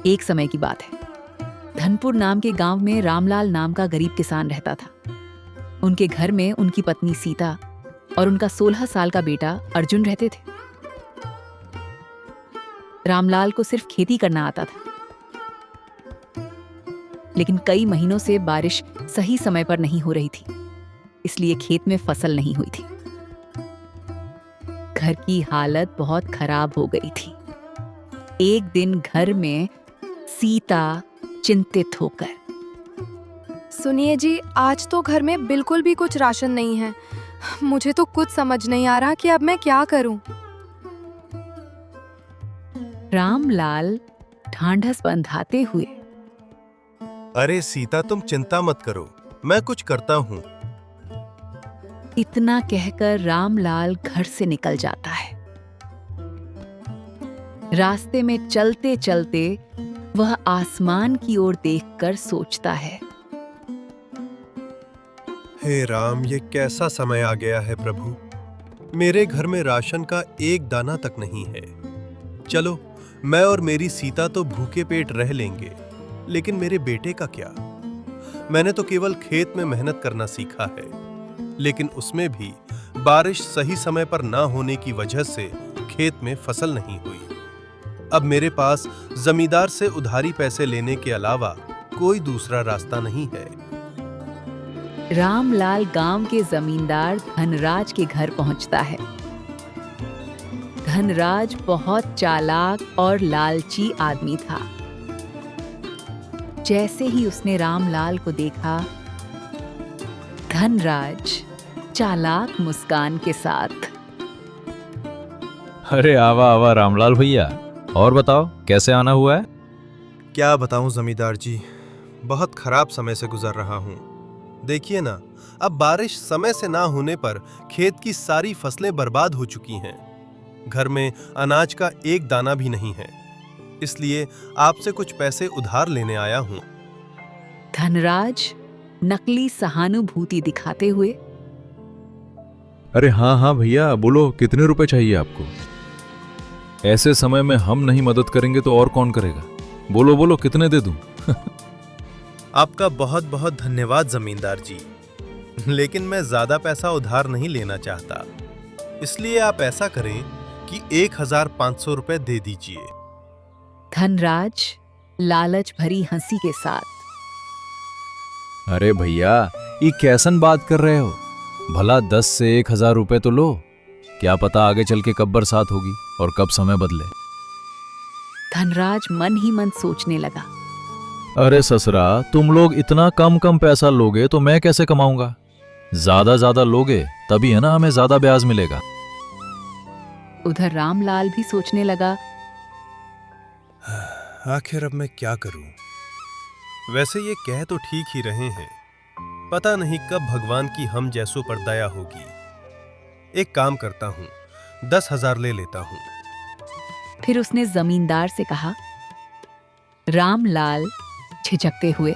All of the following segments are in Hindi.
एक समय की बात है। धनपुर नाम के गांव में रामलाल नाम का गरीब किसान रहता था। उनके घर में उनकी पत्नी सीता और उनका 16 साल का बेटा अर्जुन रहते थे। रामलाल को सिर्फ खेती करना आता था, लेकिन कई महीनों से बारिश सही समय पर नहीं हो रही थी, इसलिए खेत में फसल नहीं हुई थी। घर की हालत बहुत खराब हो गई थी। एक दिन घर में सीता चिंतित होकर, सुनिए जी, आज तो घर में बिल्कुल भी कुछ राशन नहीं है। मुझे तो कुछ समझ नहीं आ रहा कि अब मैं क्या करूं। रामलाल ढांढस बंधाते हुए, अरे सीता, तुम चिंता मत करो, मैं कुछ करता हूँ। इतना कहकर रामलाल घर से निकल जाता है। रास्ते में चलते चलते वह आसमान की ओर देखकर सोचता है, हे राम, ये कैसा समय आ गया है प्रभु। मेरे घर में राशन का एक दाना तक नहीं है। चलो, मैं और मेरी सीता तो भूखे पेट रह लेंगे, लेकिन मेरे बेटे का क्या? मैंने तो केवल खेत में मेहनत करना सीखा है, लेकिन उसमें भी बारिश सही समय पर ना होने की वजह से खेत में फसल नहीं हुई। अब मेरे पास जमींदार से उधारी पैसे लेने के अलावा कोई दूसरा रास्ता नहीं है। रामलाल गांव के जमींदार धनराज के घर पहुंचता है। धनराज बहुत चालाक और लालची आदमी था। जैसे ही उसने रामलाल को देखा, धनराज चालाक मुस्कान के साथ, अरे आवा आवा रामलाल भैया, और बताओ कैसे आना हुआ है? क्या बताऊं जमींदार जी, बहुत खराब समय से गुजर रहा हूं। देखिए ना, अब बारिश समय से ना होने पर खेत की सारी फसलें बर्बाद हो चुकी हैं। घर में अनाज का एक दाना भी नहीं है, इसलिए आपसे कुछ पैसे उधार लेने आया हूं। धनराज नकली सहानुभूति दिखाते हुए, अरे हाँ हाँ भैया, बोलो कितने रुपए चाहिए आपको? ऐसे समय में हम नहीं मदद करेंगे तो और कौन करेगा? बोलो बोलो, कितने दे दूं? आपका बहुत बहुत धन्यवाद जमींदार जी, लेकिन मैं ज्यादा पैसा उधार नहीं लेना चाहता। इसलिए आप ऐसा करें कि 1500 रुपए दे दीजिए। धनराज लालच भरी हंसी के साथ, अरे भैया, ये कैसन बात कर रहे हो? भला 10 से 1000 रुपए तो लो। क्या पता आगे चल के कब बरसात होगी और कब समय बदले। धनराज मन ही मन सोचने लगा, अरे ससुरा, तुम लोग इतना कम कम पैसा लोगे तो मैं कैसे कमाऊंगा? ज्यादा लोगे तभी है ना हमें ज्यादा ब्याज मिलेगा। उधर रामलाल भी सोचने लगा, आखिर अब मैं क्या करूं? वैसे ये कह तो ठीक ही रहे हैं, पता नहीं कब भगवान की हम जैसों पर दया होगी। एक काम करता हूं, 10,000 ले लेता हूं। फिर उसने जमींदार से कहा। रामलाल झिझकते हुए,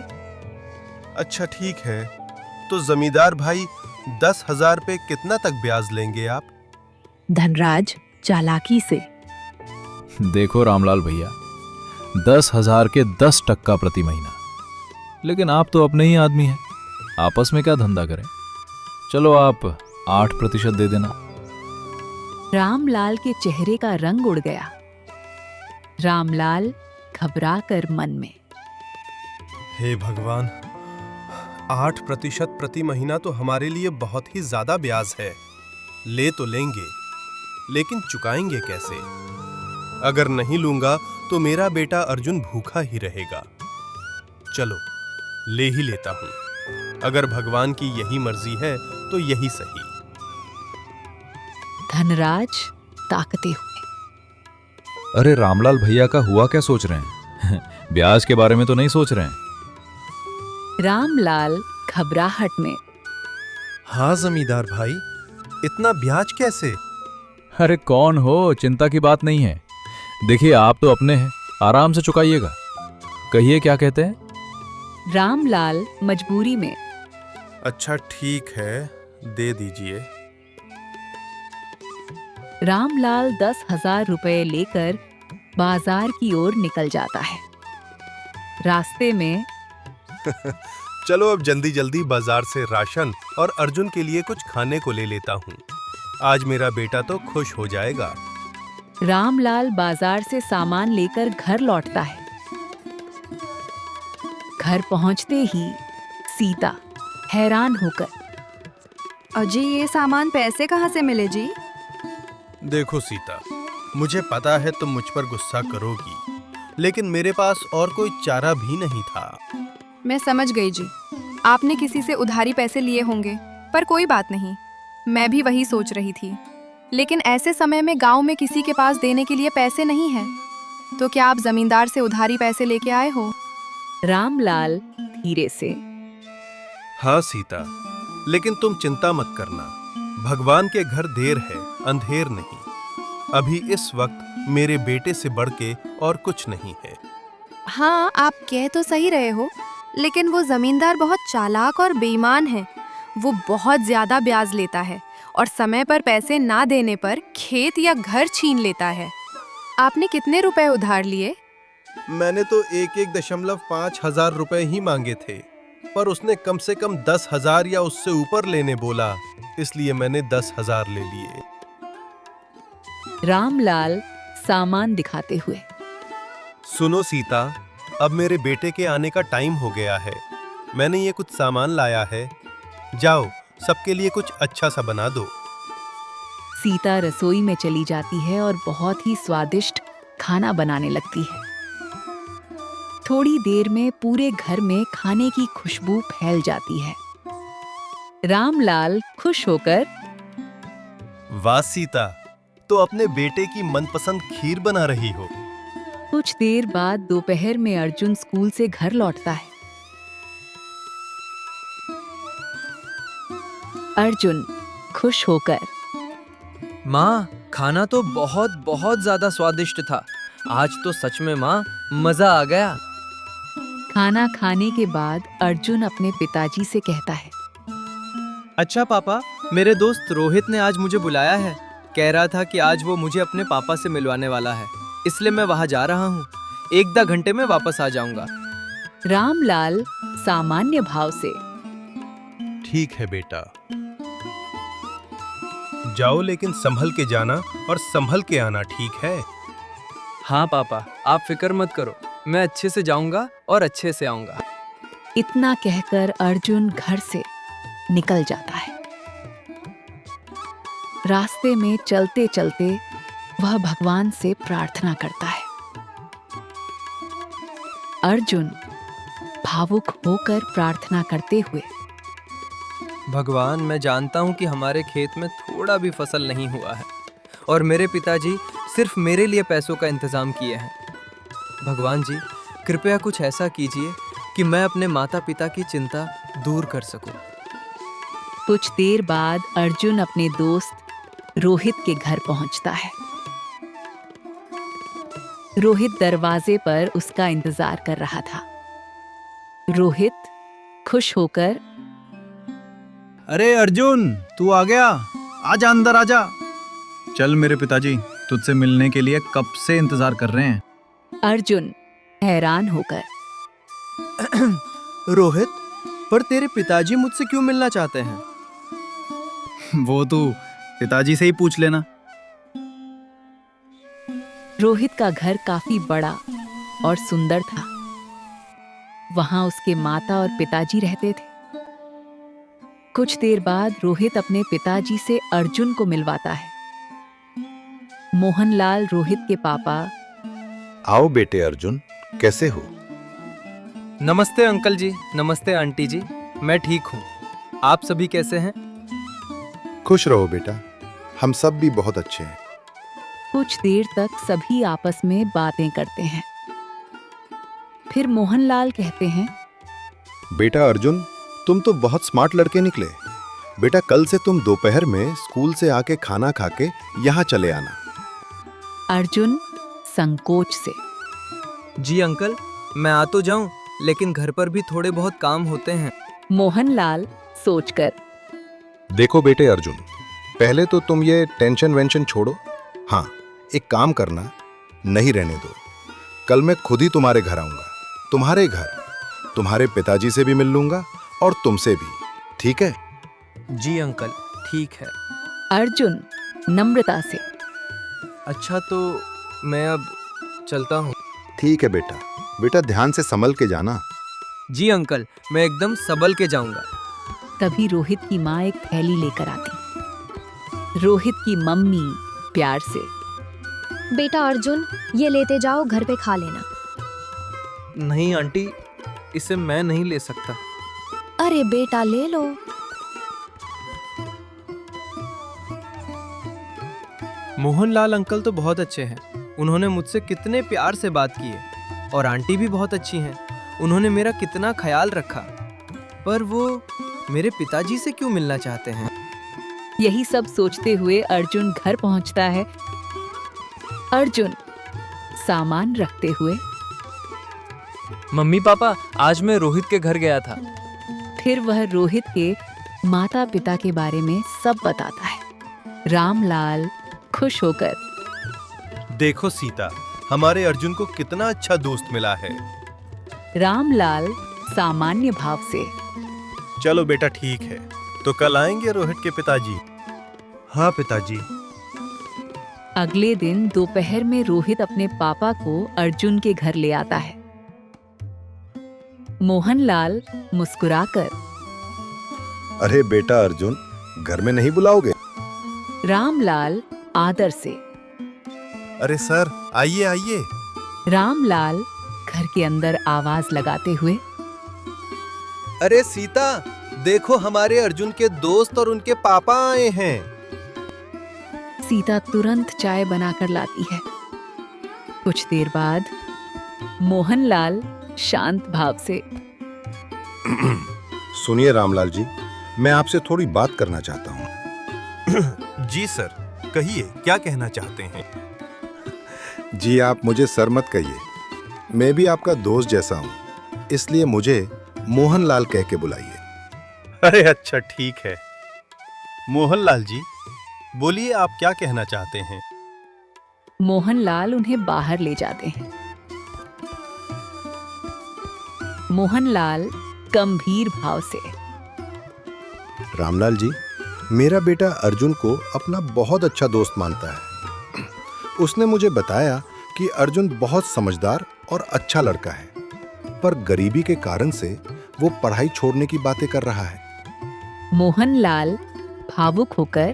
अच्छा ठीक है, तो जमींदार भाई 10,000 पे कितना तक ब्याज लेंगे आप? धनराज चालाकी से, देखो रामलाल भैया, 10,000 के 10% प्रति महीना। लेकिन आप तो अपने ही आदमी हैं, आपस में क्या धंधा करें? चलो आप 8% दे देना। रामलाल के चेहरे का रंग उड़ गया। रामलाल घबरा कर मन में, हे भगवान, 8% प्रति महीना तो हमारे लिए बहुत ही ज्यादा ब्याज है। ले तो लेंगे, लेकिन चुकाएंगे कैसे? अगर नहीं लूंगा तो मेरा बेटा अर्जुन भूखा ही रहेगा। चलो, ले ही लेता हूं। अगर भगवान की यही मर्जी है तो यही सही। धनराज ताकते हुए, अरे रामलाल भैया का हुआ क्या सोच रहे हैं? ब्याज के बारे में तो नहीं सोच रहे हैं? रामलाल घबराहट में, हाँ जमींदार भाई, इतना ब्याज कैसे? अरे कौन हो, चिंता की बात नहीं है। देखिए आप तो अपने हैं, आराम से चुकाइएगा। कहिए क्या कहते हैं? रामलाल मजबूरी में, अच्छा ठीक है, दे दीजिए। रामलाल 10,000 रुपए लेकर बाजार की ओर निकल जाता है। रास्ते में चलो अब जल्दी जल्दी बाजार से राशन और अर्जुन के लिए कुछ खाने को ले लेता हूँ। आज मेरा बेटा तो खुश हो जाएगा। रामलाल बाजार से सामान लेकर घर लौटता है। घर पहुंचते ही सीता हैरान होकर, अजी ये सामान पैसे कहाँ से मिले जी? देखो सीता, मुझे पता है तुम मुझ पर गुस्सा करोगी, लेकिन मेरे पास और कोई चारा भी नहीं था। मैं समझ गई जी, आपने किसी से उधारी पैसे लिए होंगे, पर कोई बात नहीं, मैं भी वही सोच रही थी। लेकिन ऐसे समय में गांव में किसी के पास देने के लिए पैसे नहीं हैं, तो क्या आप जमींदार से उधारी पैसे लेके आए हो? रामलाल धीरे से, हाँ सीता, लेकिन तुम चिंता मत करना, भगवान के घर देर है अंधेर नहीं। अभी इस वक्त मेरे बेटे से बढ़ के और कुछ नहीं है। हाँ, आप कह तो सही रहे हो, लेकिन वो जमींदार बहुत चालाक और बेईमान है। वो बहुत ज्यादा ब्याज लेता है और समय पर पैसे ना देने पर खेत या घर छीन लेता है। आपने कितने रुपए उधार लिए? मैंने तो 1.5 हजार रुपए ही मांगे थे, पर उसने कम से कम 10,000 या उससे ऊपर लेने बोला, इसलिए मैंने 10,000 ले लिए। रामलाल सामान दिखाते हुए, सुनो सीता, अब मेरे बेटे के आने का टाइम हो गया है। मैंने ये कुछ सामान लाया है, जाओ सबके लिए कुछ अच्छा सा बना दो। सीता रसोई में चली जाती है और बहुत ही स्वादिष्ट खाना बनाने लगती है। थोड़ी देर में पूरे घर में खाने की खुशबू फैल जाती है। रामलाल खुश होकर, वाह सीता, तो अपने बेटे की मनपसंद खीर बना रही हो। कुछ देर बाद दोपहर में अर्जुन स्कूल से घर लौटता है। अर्जुन खुश होकर, माँ, खाना तो बहुत बहुत ज्यादा स्वादिष्ट था। आज तो सच में माँ, मजा आ गया। खाना खाने के बाद अर्जुन अपने पिताजी से कहता है, अच्छा पापा, मेरे दोस्त रोहित ने आज मुझे बुलाया है। कह रहा था कि आज वो मुझे अपने पापा से मिलवाने वाला है, इसलिए मैं वहां जा रहा हूँ। 1-2 घंटे में वापस आ जाऊंगा। रामलाल सामान्य भाव से, ठीक है बेटा, जाओ, लेकिन संभल के जाना और संभल के आना, ठीक है? हाँ पापा, आप फिक्र मत करो, मैं अच्छे से जाऊंगा और अच्छे से आऊंगा। इतना कहकर अर्जुन घर से निकल जाता है। रास्ते में चलते चलते वह भगवान से प्रार्थना करता है। अर्जुन भावुक होकर प्रार्थना करते हुए, भगवान, मैं जानता हूँ कि हमारे खेत में थोड़ा भी फसल नहीं हुआ है और मेरे पिताजी सिर्फ मेरे लिए पैसों का इंतजाम किए हैं। भगवान जी, कृपया कुछ ऐसा कीजिए कि मैं अपने माता पिता की चिंता दूर कर सकूं। कुछ देर बाद अर्जुन अपने दोस्त रोहित के घर पहुंचता है। रोहित दरवाजे पर उसका इंतजार कर रहा था। रोहित खुश होकर, अरे अर्जुन, तू आ गया, आजा अंदर आजा। चल मेरे पिताजी तुझसे मिलने के लिए कब से इंतजार कर रहे हैं। अर्जुन हैरान होकर, रोहित, पर तेरे पिताजी मुझसे क्यों मिलना चाहते हैं? वो तू पिताजी से ही पूछ लेना। रोहित का घर काफी बड़ा और सुंदर था। वहां उसके माता और पिताजी रहते थे। कुछ देर बाद रोहित अपने पिताजी से अर्जुन को मिलवाता है। मोहनलाल रोहित के पापा, आओ बेटे अर्जुन, कैसे हो? नमस्ते अंकल जी, नमस्ते आंटी जी, मैं ठीक हूँ। आप सभी कैसे हैं? खुश रहो बेटा, हम सब भी बहुत अच्छे हैं। कुछ देर तक सभी आपस में बातें करते हैं। फिर मोहनलाल कहते हैं, बेटा अर्जुन, तुम तो बहुत स्मार्ट लड़के निकले। बेटा कल से तुम दोपहर में स्कूल से आके खाना खाके यहाँ चले आना। अर्जुन संकोच से, जी अंकल, मैं आ तो जाऊं, लेकिन घर पर भी थोड़े बहुत काम होते हैं। मोहनलाल सोचकर, देखो बेटे अर्जुन, पहले तो तुम ये टेंशन वेंशन छोड़ो। हाँ, एक काम करना, नहीं रहने दो। कल मैं खुद ही तुम्हारे घर आऊंगा। तुम्हारे घर, तुम्हारे पिताजी से भी मिल लूंगा और तुमसे भी, ठीक है? जी अंकल, ठीक है। अर्जुन नम्रता से। अच्छा तो मैं अब चलता हूँ। ठीक है बेटा, बेटा ध्यान से संभल के जाना। जी अंकल, मैं एकदम संभल के जाऊंगा। तभी रोहित की माँ एक थैली लेकर आती। रोहित की मम्मी प्यार से, बेटा अर्जुन, ये लेते जाओ, घर पे खा लेना। नहीं आंटी, इसे मैं नहीं ले सकता। अरे बेटा ले लो। मोहनलाल अंकल तो बहुत अच्छे हैं। उन्होंने मुझसे कितने प्यार से बात की है। और आंटी भी बहुत अच्छी हैं। उन्होंने मेरा कितना ख्याल रखा। पर वो मेरे पिताजी से क्यों मिलना चाहते हैं? यही सब सोचते हुए अर्जुन घर पहुंचता है। अर्जुन सामान रखते हुए, मम्मी पापा, आज मैं रोहित के घर गया था। फिर वह रोहित के माता पिता के बारे में सब बताता है। रामलाल खुश होकर, देखो सीता, हमारे अर्जुन को कितना अच्छा दोस्त मिला है। रामलाल सामान्य भाव से, चलो बेटा ठीक है, तो कल आएंगे रोहित के पिताजी। हाँ पिताजी। अगले दिन दोपहर में रोहित अपने पापा को अर्जुन के घर ले आता है। मोहनलाल मुस्कुराकर, अरे बेटा अर्जुन, घर में नहीं बुलाओगे? रामलाल आदर से, अरे सर, आइए आइए। रामलाल घर के अंदर आवाज लगाते हुए, अरे सीता, देखो हमारे अर्जुन के दोस्त और उनके पापा आए हैं। सीता तुरंत चाय बनाकर लाती है। कुछ देर बाद मोहनलाल शांत भाव से, सुनिए रामलाल जी, मैं आपसे थोड़ी बात करना चाहता हूँ। जी सर, कहिए क्या कहना चाहते हैं। जी आप मुझे सर मत कहिए, मैं भी आपका दोस्त जैसा हूँ, इसलिए मुझे मोहनलाल कह के बुलाइए। अरे अच्छा ठीक है। मोहनलाल जी, बोलिए आप क्या कहना चाहते हैं। मोहनलाल उन्हें बाहर ले जाते हैं। मोहनलाल गंभीर भाव से, रामलाल जी, मेरा बेटा अर्जुन को अपना बहुत अच्छा दोस्त मानता है। उसने मुझे बताया कि अर्जुन बहुत समझदार और अच्छा लड़का है, पर गरीबी के कारण से वो पढ़ाई छोड़ने की बातें कर रहा है। मोहनलाल भावुक होकर,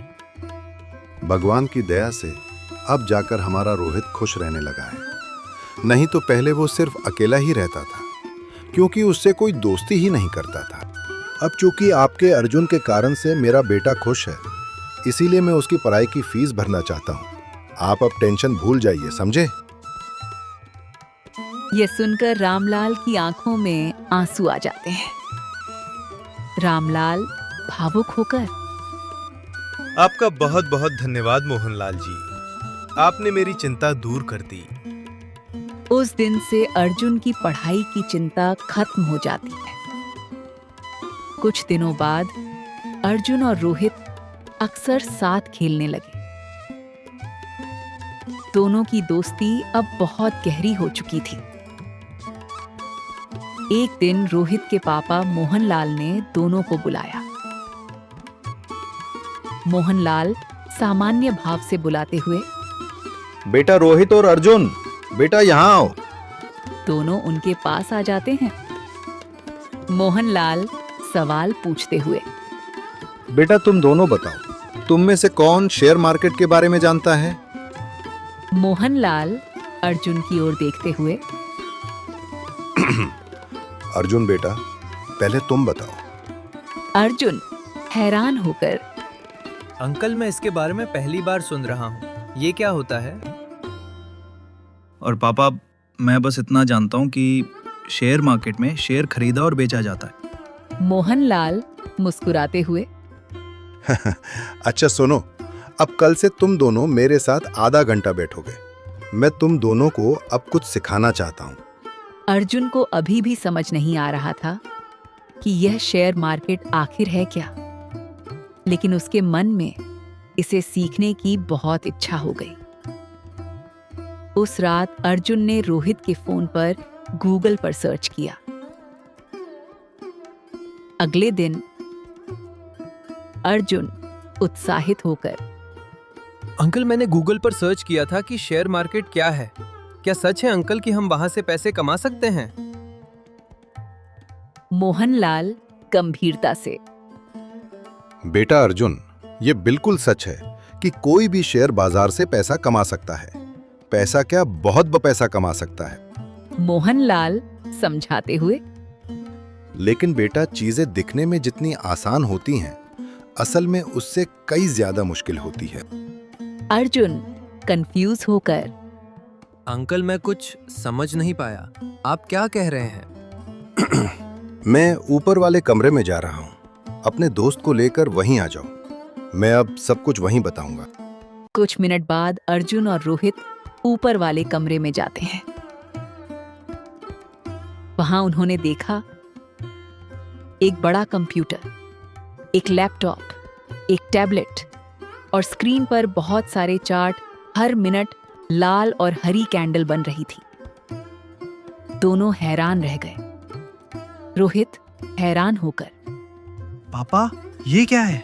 भगवान की दया से अब जाकर हमारा रोहित खुश रहने लगा है, नहीं तो पहले वो सिर्फ अकेला ही रहता था, क्योंकि उससे कोई दोस्ती ही नहीं करता था। अब चूंकि आपके अर्जुन के कारण से मेरा बेटा खुश है, इसीलिए मैं उसकी पढ़ाई की फीस भरना चाहता हूँ। आप अब टेंशन भूल जाइए, समझे? यह सुनकर रामलाल की आंखों में आंसू आ जाते हैं। रामलाल भावुक होकर, आपका बहुत बहुत धन्यवाद मोहनलाल जी, आपने मेरी चिंता दूर कर दी। उस दिन से अर्जुन की पढ़ाई की चिंता खत्म हो जाती है। कुछ दिनों बाद अर्जुन और रोहित अक्सर साथ खेलने लगे। दोनों की दोस्ती अब बहुत गहरी हो चुकी थी। एक दिन रोहित के पापा मोहनलाल ने दोनों को बुलाया। मोहनलाल सामान्य भाव से बुलाते हुए, बेटा रोहित और अर्जुन, बेटा यहाँ आओ। दोनों उनके पास आ जाते हैं। मोहनलाल सवाल पूछते हुए, बेटा तुम दोनों बताओ, तुम में से कौन शेयर मार्केट के बारे में जानता है? मोहनलाल अर्जुन की ओर देखते हुए, अर्जुन बेटा, पहले तुम बताओ। अर्जुन हैरान होकर, अंकल, मैं इसके बारे में पहली बार सुन रहा हूँ। ये क्या होता है? और पापा, मैं बस इतना जानता हूँ कि शेयर मार्केट में शेयर खरीदा और बेचा जाता है। मोहनलाल मुस्कुराते हुए, अच्छा सुनो, अब कल से तुम दोनों मेरे साथ आधा घंटा बैठोगे। मैं तुम दोनों को अब कुछ सिखाना चाहता हूँ। अर्जुन को अभी भी समझ नहीं आ रहा था कि यह शेयर मार्केट आखिर है क्या, लेकिन उसके मन में इसे सीखने की बहुत इच्छा हो गई। उस रात अर्जुन ने रोहित के फोन पर गूगल पर सर्च किया। अगले दिन अर्जुन उत्साहित होकर, अंकल, मैंने गूगल पर सर्च किया था कि शेयर मार्केट क्या है। क्या सच है अंकल कि हम वहां से पैसे कमा सकते हैं? मोहनलाल गंभीरता से, बेटा अर्जुन, ये बिल्कुल सच है कि कोई भी शेयर बाजार से पैसा कमा सकता है। पैसा क्या, बहुत पैसा कमा सकता है। मोहनलाल समझाते हुए, लेकिन बेटा, चीजें दिखने में जितनी आसान होती हैं, असल में उससे कई ज्यादा मुश्किल होती है। अर्जुन कंफ्यूज होकर, अंकल, मैं कुछ समझ नहीं पाया, आप क्या कह रहे हैं? मैं ऊपर वाले कमरे में जा रहा हूँ, अपने दोस्त को लेकर वहीं आ जाओ। मैं अब सब कुछ वहीं बताऊंगा। कुछ मिनट बाद अर्जुन और रोहित ऊपर वाले कमरे में जाते हैं। वहां उन्होंने देखा एक बड़ा कंप्यूटर, एक लैपटॉप, एक टैबलेट और स्क्रीन पर बहुत सारे चार्ट। हर मिनट लाल और हरी कैंडल बन रही थी। दोनों हैरान रह गए। रोहित हैरान होकर, पापा, ये क्या है?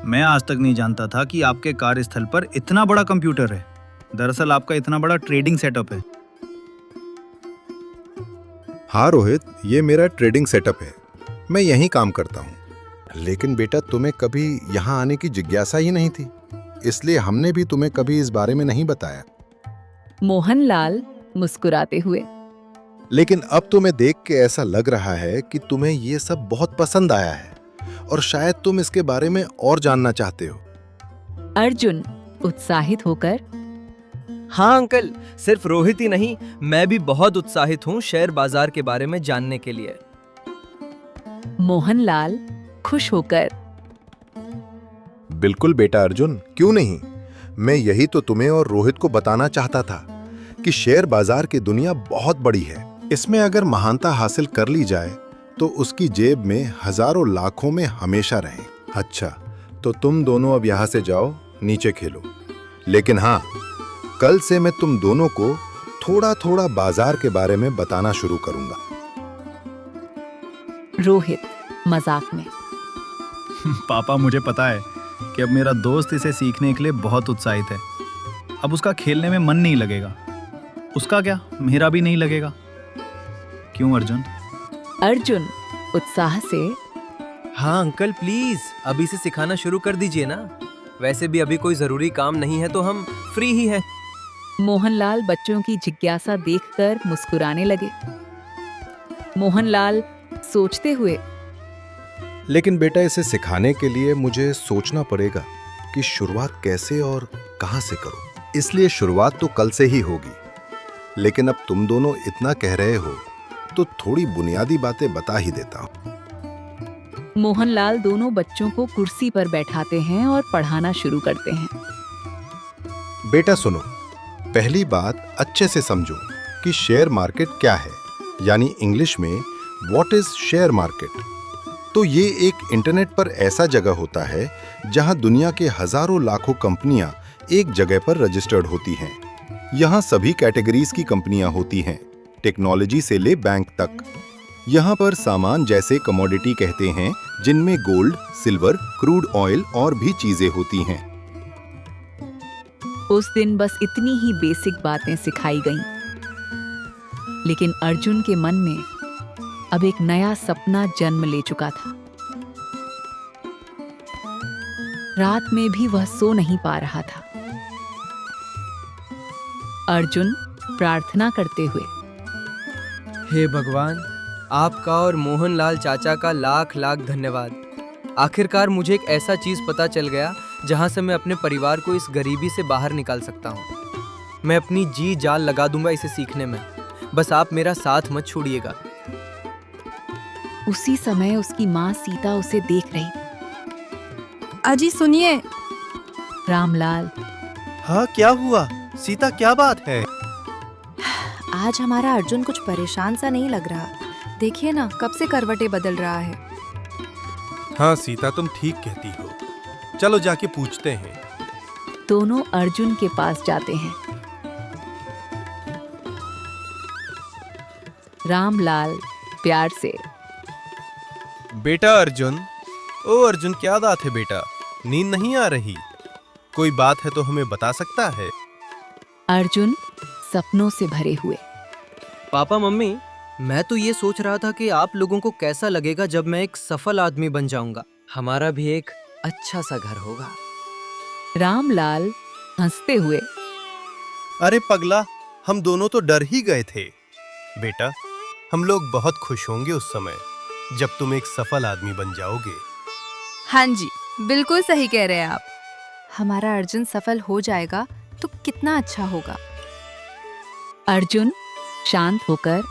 मैं आज तक नहीं जानता था कि आपके कार्यस्थल पर इतना बड़ा कंप्यूटर है। दरअसल आपका इतना बड़ा ट्रेडिंग सेटअप है। हाँ रोहित, ये मेरा ट्रेडिंग सेटअप है। मैं यहीं काम करता हूँ। लेकिन बेटा, तुम्हें कभी यहाँ आने की जिज्ञासा ही नहीं थी, इसलिए हमने भी तुम्हें कभी इस बारे में नहीं बताया। मोहनलाल मुस्कुराते हुए, लेकिन अब तुम्हें देख के ऐसा लग रहा है कि तुम्हें ये सब बहुत पसंद आया है और शायद तुम इसके बारे में और जानना चाहते हो। अर्जुन उत्साहित होकर, हाँ अंकल, सिर्फ रोहित ही नहीं, मैं भी बहुत उत्साहित हूँ शेयर बाजार के बारे में जानने के लिए। मोहनलाल खुश होकर, बिल्कुल बेटा अर्जुन, क्यों नहीं। मैं यही तो तुम्हें और रोहित को बताना चाहता था कि शेयर बाजार की दुनिया बहुत बड़ी है। इसमें अगर महानता हासिल कर ली जाए तो उसकी जेब में हजारों लाखों में हमेशा रहें। अच्छा, तो तुम दोनों अब यहाँ से जाओ, नीचे खेलो। लेकिन हाँ, कल से मैं तुम दोनों को थोड़ा थोड़ा बाजार के बारे में बताना शुरू करूंगा। रोहित मजाक में, पापा, मुझे पता है कि अब मेरा दोस्त इसे सीखने के लिए बहुत उत्साहित है। अब उसका खेलने में मन नहीं लगेगा। उसका क्या, मेरा भी नहीं लगेगा। क्यों अर्जुन? अर्जुन उत्साह से, हाँ अंकल, प्लीज अभी से सिखाना शुरू कर दीजिए ना। वैसे भी अभी कोई जरूरी काम नहीं है तो हम फ्री ही हैं। मोहनलाल बच्चों की जिज्ञासा देखकर मुस्कुराने लगे। मोहनलाल सोचते हुए, लेकिन बेटा, इसे सिखाने के लिए मुझे सोचना पड़ेगा कि शुरुआत कैसे और कहां से करूं। इसलिए शुरुआत तो कल से ही होगी। लेकिन अब तुम दोनों इतना कह रहे हो तो थोड़ी बुनियादी बातें बता ही देता हूं। मोहनलाल दोनों बच्चों को कुर्सी पर बैठाते हैं और पढ़ाना शुरू करते हैं। बेटा सुनो, पहली बात अच्छे से समझो कि शेयर मार्केट क्या है, यानी इंग्लिश में व्हाट इज शेयर मार्केट। तो ये एक इंटरनेट पर ऐसा जगह होता है जहां दुनिया के हजारों लाखों कंपनियां एक जगह पर रजिस्टर्ड होती हैं। यहाँ सभी कैटेगरीज की कंपनियां होती हैं, टेक्नोलॉजी से ले बैंक तक। यहाँ पर सामान जैसे कमोडिटी कहते हैं, जिनमें गोल्ड, सिल्वर, क्रूड ऑयल और भी चीजें होती हैं। उस दिन बस इतनी ही बेसिक बातें सिखाई गईं। लेकिन अर्जुन के मन में अब एक नया सपना जन्म ले चुका था। रात में भी वह सो नहीं पा रहा था। अर्जुन प्रार्थना करते हुए, हे भगवान, आपका और मोहनलाल चाचा का लाख लाख धन्यवाद। आखिरकार मुझे एक ऐसा चीज पता चल गया जहां से मैं अपने परिवार को इस गरीबी से बाहर निकाल सकता हूं। मैं अपनी जी जान लगा दूंगा इसे सीखने में। बस आप मेरा साथ मत छोड़िएगा। उसी समय उसकी माँ सीता उसे देख रही थी। अजी सुनिए। रामलाल, हाँ, क्या हुआ सीता, क्या बात है? आज हमारा अर्जुन कुछ परेशान सा नहीं लग रहा। देखिए ना, कब से करवटें बदल रहा है। हाँ सीता, तुम ठीक कहती हो। चलो जाके पूछते हैं। दोनों अर्जुन के पास जाते हैं। रामलाल प्यार से। बेटा अर्जुन, ओ अर्जुन, क्या बात है बेटा? नींद नहीं आ रही? कोई बात है तो हमें बता सकता है? अर्जुन सपनों से भरे हुए। पापा मम्मी, मैं तो ये सोच रहा था कि आप लोगों को कैसा लगेगा जब मैं एक सफल आदमी बन जाऊंगा। हमारा भी एक अच्छा सा घर होगा। रामलाल हंसते हुए। अरे पगला, हम दोनों तो डर ही गए थे। बेटा, हम लोग बहुत खुश होंगे उस समय जब तुम एक सफल आदमी बन जाओगे। हाँ जी, बिल्कुल सही कह रहे हैं आप। हमारा अर्जुन सफल हो जाएगा तो कितना अच्छा होगा। अर्जुन शांत होकर।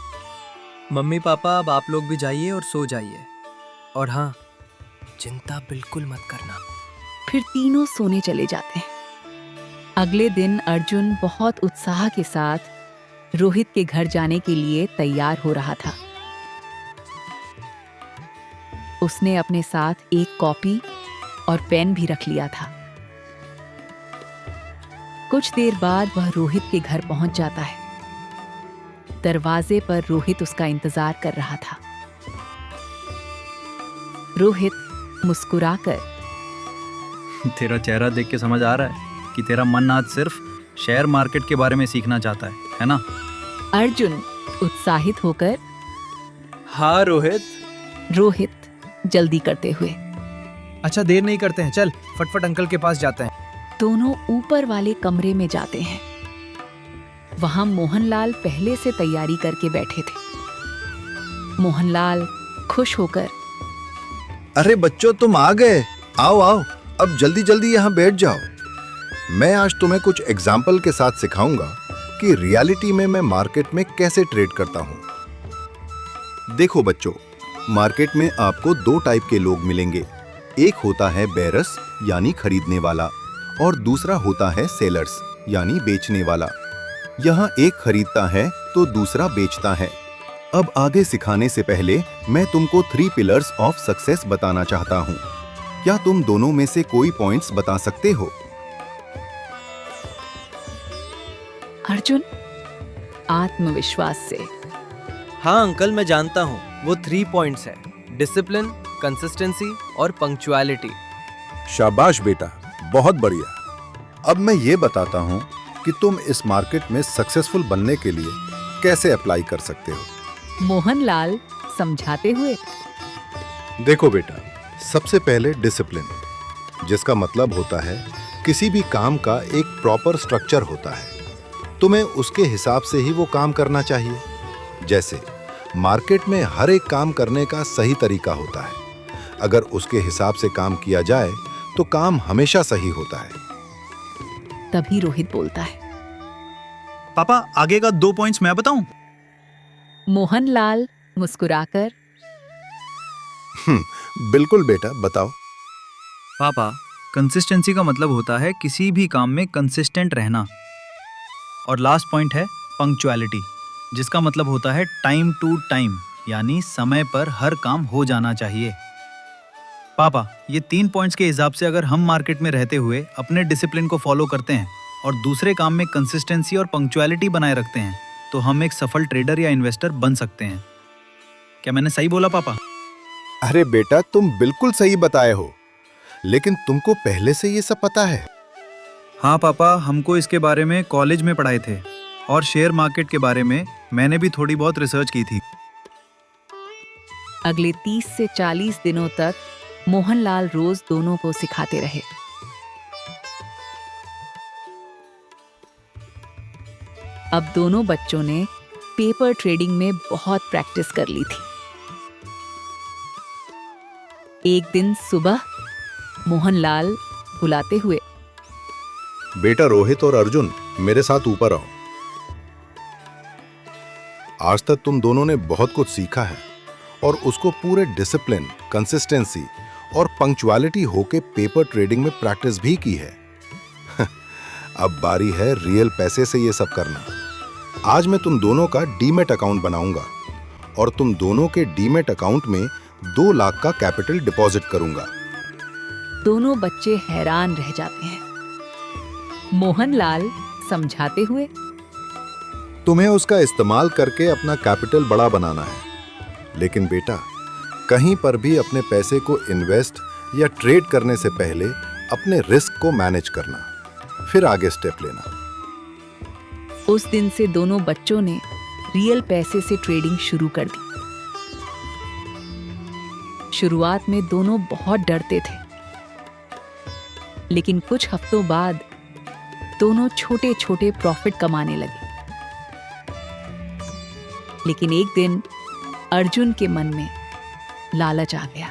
मम्मी पापा, अब आप लोग भी जाइए और सो जाइए। और हाँ, चिंता बिल्कुल मत करना। फिर तीनों सोने चले जाते हैं। अगले दिन अर्जुन बहुत उत्साह के साथ रोहित के घर जाने के लिए तैयार हो रहा था। उसने अपने साथ एक कॉपी और पेन भी रख लिया था। कुछ देर बाद वह रोहित के घर पहुंच जाता है। दरवाजे पर रोहित उसका इंतजार कर रहा था। रोहित मुस्कुराकर। तेरा चेहरा देख के समझ आ रहा है कि तेरा मन आज सिर्फ शेयर मार्केट के बारे में सीखना चाहता है ना? अर्जुन उत्साहित होकर। हाँ रोहित। रोहित जल्दी करते हुए। अच्छा, देर नहीं करते हैं, चल फटफट अंकल के पास जाते हैं। दोनों ऊपर वाले कमरे में जाते हैं। वहां मोहनलाल पहले से तैयारी करके बैठे थे। मोहनलाल खुश होकर। अरे बच्चों, तुम आ गए। आओ आओ, अब जल्दी जल्दी यहाँ बैठ जाओ। मैं आज तुम्हें कुछ एग्जाम्पल के साथ सिखाऊंगा कि रियलिटी में मैं मार्केट में कैसे ट्रेड करता हूँ। देखो बच्चों, मार्केट में आपको दो टाइप के लोग मिलेंगे। एक होता है बेरस यानी खरीदने वाला, और दूसरा होता है सेलर्स यानी बेचने वाला। यहाँ एक खरीदता है तो दूसरा बेचता है। अब आगे सिखाने से पहले मैं तुमको 3 पिलर्स ऑफ सक्सेस बताना चाहता हूँ। क्या तुम दोनों में से कोई पॉइंट्स बता सकते हो? अर्जुन आत्मविश्वास से। हाँ अंकल, मैं जानता हूँ। वो 3 पॉइंट्स है: डिसिप्लिन, कंसिस्टेंसी और पंक्चुअलिटी। शाबाश बेटा, बहुत बढ़िया। अब मैं ये बताता हूँ कि तुम इस मार्केट में सक्सेसफुल बनने के लिए कैसे अप्लाई कर सकते हो। मोहनलाल समझाते हुए। देखो बेटा, सबसे पहले डिसिप्लिन, जिसका मतलब होता है किसी भी काम का एक प्रॉपर स्ट्रक्चर होता है। तुम्हें उसके हिसाब से ही वो काम करना चाहिए। जैसे मार्केट में हर एक काम करने का सही तरीका होता है। अगर उसके हिसाब से काम किया जाए तो काम हमेशा सही होता है। तभी रोहित बोलता है। पापा, आगे का 2 पॉइंट्स मैं बताऊं? मोहनलाल मुस्कुराकर। बिल्कुल बेटा, बताओ। पापा, कंसिस्टेंसी का मतलब होता है किसी भी काम में कंसिस्टेंट रहना। और लास्ट पॉइंट है पंक्चुअलिटी, जिसका मतलब होता है टाइम टू टाइम, यानी समय पर हर काम हो जाना चाहिए। पापा, ये 3 पॉइंट्स के हिसाब से अगर हम मार्केट में रहते हुए अपने डिसिप्लिन को फॉलो करते हैं और दूसरे काम में कंसिस्टेंसी और पंक्चुअलिटी बनाए रखते हैं तो हम एक सफल ट्रेडर या इन्वेस्टर बन सकते हैं। क्या मैंने सही बोला पापा? अरे बेटा, तुम बिल्कुल सही बताए हो, लेकिन तुमको पहले से ये सब पता है? हाँ पापा, हमको इसके बारे में कॉलेज में पढ़ाए थे और शेयर मार्केट के बारे में मैंने भी थोड़ी बहुत रिसर्च की थी। अगले 30 से 40 दिनों तक मोहनलाल रोज दोनों को सिखाते रहे। अब दोनों बच्चों ने पेपर ट्रेडिंग में बहुत प्रैक्टिस कर ली थी। एक दिन सुबह मोहनलाल बुलाते हुए। बेटा रोहित और अर्जुन, मेरे साथ ऊपर आओ। आज तक तुम दोनों ने बहुत कुछ सीखा है और उसको पूरे डिसिप्लिन, कंसिस्टेंसी और पंक्चुअलिटी होके पेपर ट्रेडिंग में प्रैक्टिस भी की है। अब बारी है रियल पैसे से ये सब करना। आज मैं तुम दोनों का डीमैट अकाउंट बनाऊंगा और तुम दोनों के डीमैट अकाउंट में 2 लाख का कैपिटल डिपॉजिट करूंगा। दोनों बच्चे हैरान रह जाते हैं। मोहनलाल समझाते हुए। तुम्हें उसका इस्तेमाल करके अपना कैपिटल बड़ा बनाना है। लेकिन बेटा, कहीं पर भी अपने पैसे को इन्वेस्ट या ट्रेड करने से पहले अपने रिस्क को मैनेज करना, फिर आगे स्टेप लेना। उस दिन से दोनों बच्चों ने रियल पैसे से ट्रेडिंग शुरू कर दी। शुरुआत में दोनों बहुत डरते थे, लेकिन कुछ हफ्तों बाद दोनों छोटे छोटे प्रॉफिट कमाने लगे। लेकिन एक दिन अर्जुन के मन में लालच आ गया।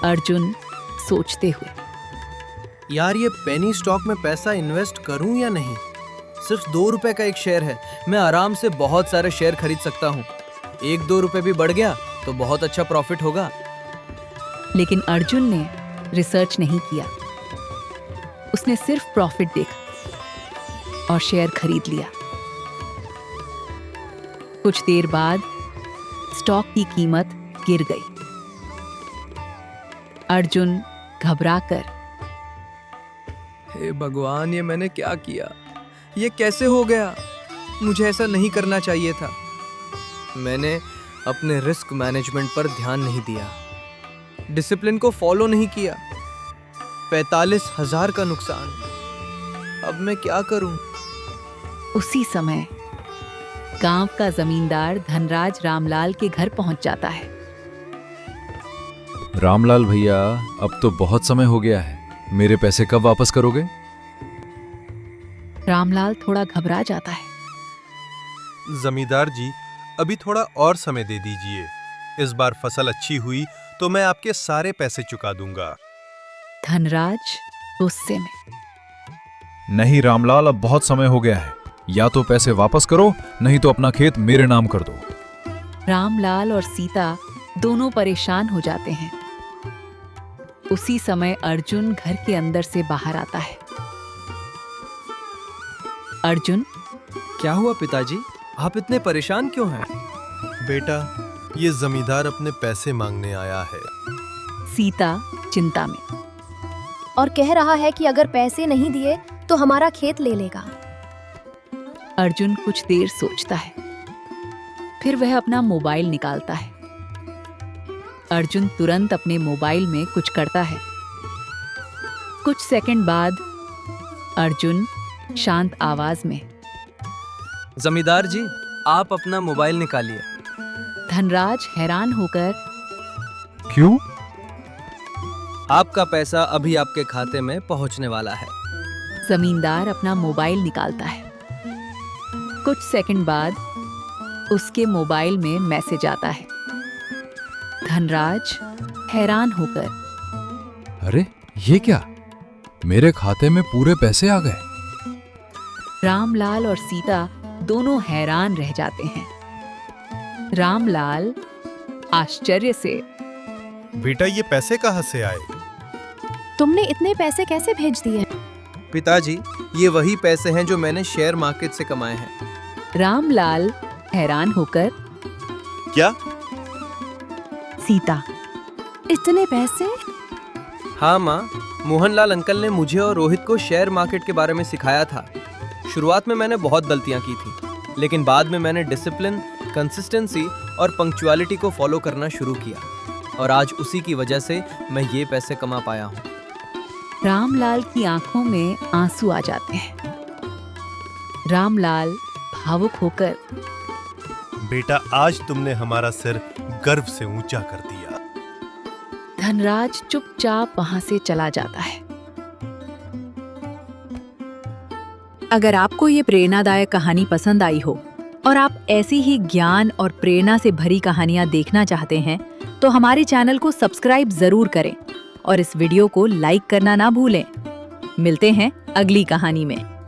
अर्जुन सोचते हुए, यार ये पेनी स्टॉक में पैसा इन्वेस्ट करूं या नहीं? सिर्फ 2 रुपए का एक शेयर है, मैं आराम से बहुत सारे शेयर खरीद सकता हूँ। 1-2 रुपए भी बढ़ गया तो बहुत अच्छा प्रॉफिट होगा। लेकिन अर्जुन ने रिसर्च नहीं किया। उसने सिर्फ प्रॉफिट देखा और शेयर खरीद लिया। कुछ देर बाद स्टॉक की कीमत गिर गई। अर्जुन घबराकर, हे भगवान, ये मैंने क्या किया? ये कैसे हो गया? मुझे ऐसा नहीं करना चाहिए था। मैंने अपने रिस्क मैनेजमेंट पर ध्यान नहीं दिया, डिसिप्लिन को फॉलो नहीं किया। 45,000 का नुकसान। अब मैं क्या करूं? उसी समय गांव का जमींदार धनराज रामलाल के घर पहुंच जाता है। रामलाल भैया, अब तो बहुत समय हो गया है, मेरे पैसे कब वापस करोगे? रामलाल थोड़ा घबरा जाता है। जमींदार जी, अभी थोड़ा और समय दे दीजिए। इस बार फसल अच्छी हुई तो मैं आपके सारे पैसे चुका दूंगा। धनराज गुस्से में, नहीं रामलाल, अब बहुत समय हो गया है, या तो पैसे वापस करो, नहीं तो अपना खेत मेरे नाम कर दो। रामलाल और सीता दोनों परेशान हो जाते हैं। उसी समय अर्जुन घर के अंदर से बाहर आता है। अर्जुन, क्या हुआ पिताजी? आप इतने परेशान क्यों हैं? बेटा, ये जमींदार अपने पैसे मांगने आया है। सीता चिंता में, और कह रहा है कि अगर पैसे नहीं दिए तो हमारा खेत ले लेगा। अर्जुन कुछ देर सोचता है, फिर वह अपना मोबाइल निकालता है। अर्जुन तुरंत अपने मोबाइल में कुछ करता है। कुछ सेकंड बाद अर्जुन शांत आवाज में, जमींदार जी, आप अपना मोबाइल निकालिए। धनराज हैरान होकर, क्यों? आपका पैसा अभी आपके खाते में पहुंचने वाला है। जमींदार अपना मोबाइल निकालता है। कुछ सेकंड बाद उसके मोबाइल में मैसेज आता है। धनराज हैरान होकर, अरे ये क्या, मेरे खाते में पूरे पैसे आ गए। रामलाल और सीता दोनों हैरान रह जाते हैं। रामलाल आश्चर्य से, बेटा, ये पैसे कहाँ से आए? तुमने इतने पैसे कैसे भेज दिए? पिताजी, ये वही पैसे हैं जो मैंने शेयर मार्केट से कमाए हैं। रामलाल हैरान होकर, क्या? सीता, इतने पैसे? हाँ माँ, मोहनलाल अंकल ने मुझे और रोहित को शेयर मार्केट के बारे में सिखाया था। शुरुआत में मैंने बहुत गलतियाँ की थी, लेकिन बाद में मैंने डिसिप्लिन, कंसिस्टेंसी और पंक्चुअलिटी को फॉलो करना शुरू किया, और आज उसी की वजह से मैं ये पैसे कमा पाया हूँ। रामलाल की आंखों में आंसू आ जाते हैं। रामलाल भावुक होकर, बेटा, आज तुमने हमारा सिर गर्व से ऊंचा कर दिया। धनराज चुपचाप वहां से चला जाता है। अगर आपको ये प्रेरणादायक कहानी पसंद आई हो और आप ऐसी ही ज्ञान और प्रेरणा से भरी कहानियां देखना चाहते हैं, तो हमारे चैनल को सब्सक्राइब जरूर करें और इस वीडियो को लाइक करना ना भूलें। मिलते हैं अगली कहानी में।